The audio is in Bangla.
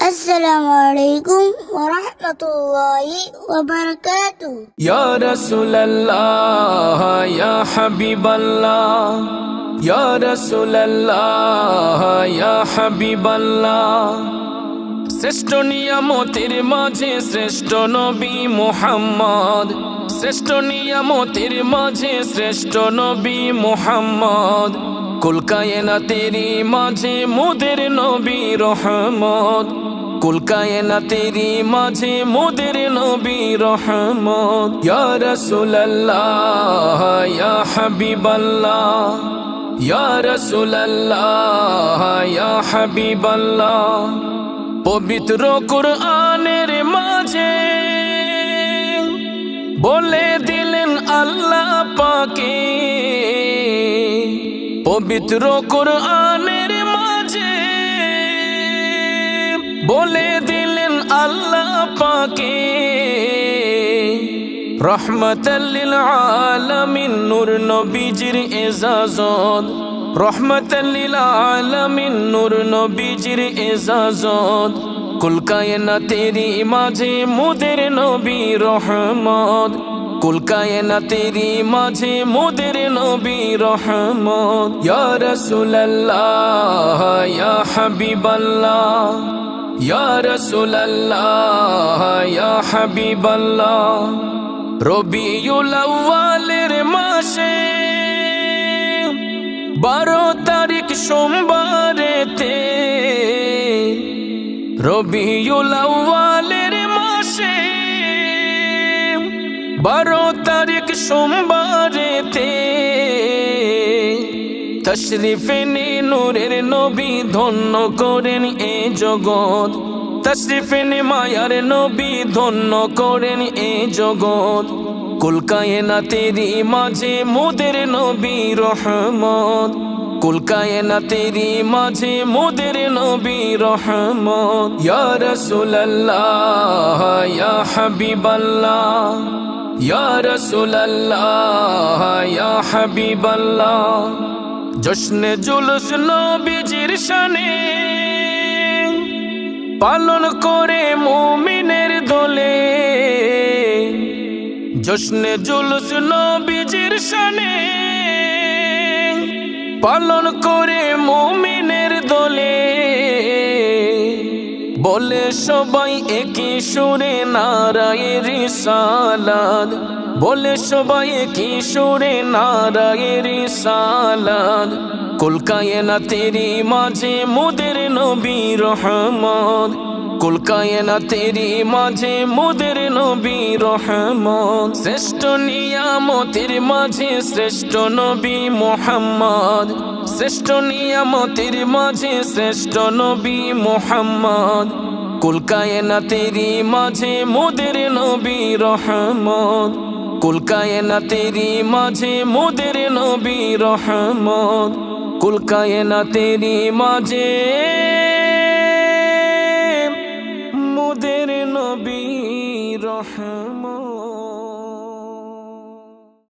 Assalamualaikum warahmatullahi wabarakatuh. Ya Rasulallah, Ya Habiballah, Ya Rasulallah, Ya Habiballah। শ্রেষ্ঠ নিয়ামতের মাঝে শ্রেষ্ঠ নবী মুহাম্মদ, শ্রেষ্ঠ নিয়ামতের মাঝে শ্রেষ্ঠ নবী মুহাম্মদ। কুল কায়নাতেরই মাঝে মোদের নবী রহমত, কুল কায়নাতেরই মাঝে মোদের নবী রহমত। ইয়া রাসূলুল্লাহ, ইয়া হাবিবাল্লাহ, ইয়া রাসূলুল্লাহ, ইয়া হাবিবাল্লাহ। পবিত্র কুরআনের মাঝে বলে দিলেন আল্লাহ পাকে, পবিত্র কুরআনের মাঝে বলে দিলেন আল্লাহ পাকে, রহমাতাল লিল আলামিন নূর নবীজির ইজাজত, রহমাতাল লিল আলামিন নূর নবীজির ইজাজত। কুল কায়নাতেরই মাঝে মোদের নবী রহমত, কুল কায়নাতেরই মাঝে মোদের নবী রহমত। ইয়া রাসূলুল্লাহ, ইয়া হাবিবাল্লাহ, ইয়া রাসূলুল্লাহ, ইয়া হাবিবাল্লাহ। রবিউল আউয়ালের মাসে 12 তারিখ সোমবারেতে, রবিউল আউয়ালের মাসে 12 তারিখ সোমবারেতে তশরিফ এনে নূরের নবী ধন্য করেন এ জগৎ, তশরিফ এনে মায়ার নবী ধন্য করেন এ জগৎ। কুল কায়নাতেরই মাঝে মোদের নবী রহমত, কুল কায়নাতেরই মাঝে মোদের নবী রহমত। ইয়া রাসূলুল্লাহ, ইয়া হাবিবাল্লাহ, ইয়া রাসূলুল্লাহ, ইয়া হাবিবাল্লাহ। জশ্নে জুলুস নবীজির শানে পালন করে মুমিনের দলে, জশ্নে জুলুস নবীজির শানে পালন করে মুমিনের দলে। বলে সবাই একই সুরে নারায়ে রিসালাত, বলে সবাই একই সুরে নারায়ে রিসালাত। কুল কায়নাতেরই মাঝে মোদের নবী রহমত, কুল কায়নাতেরই মাঝে মোদের নবী রহমত। শ্রেষ্ঠ নিয়ামতের মাঝে শ্রেষ্ঠ নবী মুহাম্মদ, শ্রেষ্ঠ নিয়ামতের মাঝে শ্রেষ্ঠ নবী মুহাম্মদ। কুল কায়নাতেরই মাঝে মোদের নবী রহমত, কুল কায়নাতেরই মাঝে মোদের নবী রহমত, কুল কায়নাতেরই মাঝে